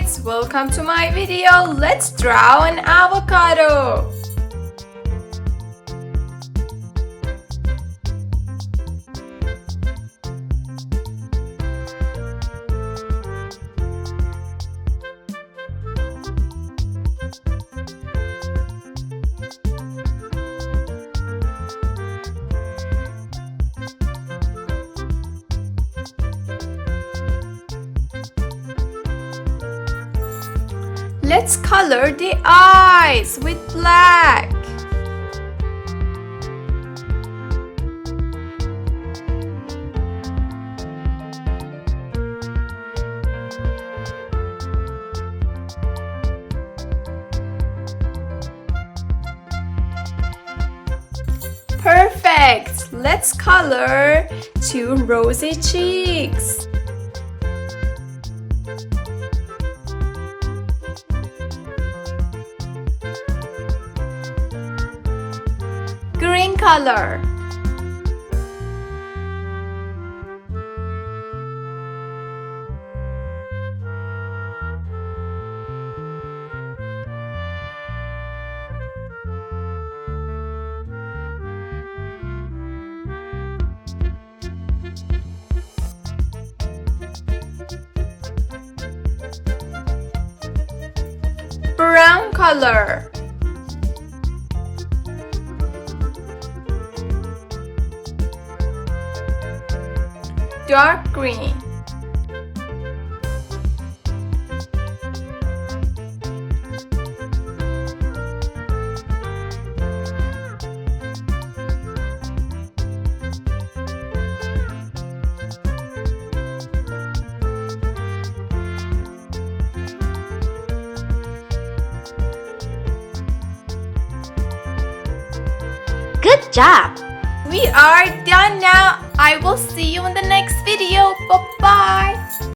kids! Welcome to my video. Let's draw an avocado. Let's color the eyes with black. Perfect! Let's color two rosy cheeks. Green color. Brown color. Dark green. Good job! We are done now. I will see you in the next video. Bye-bye.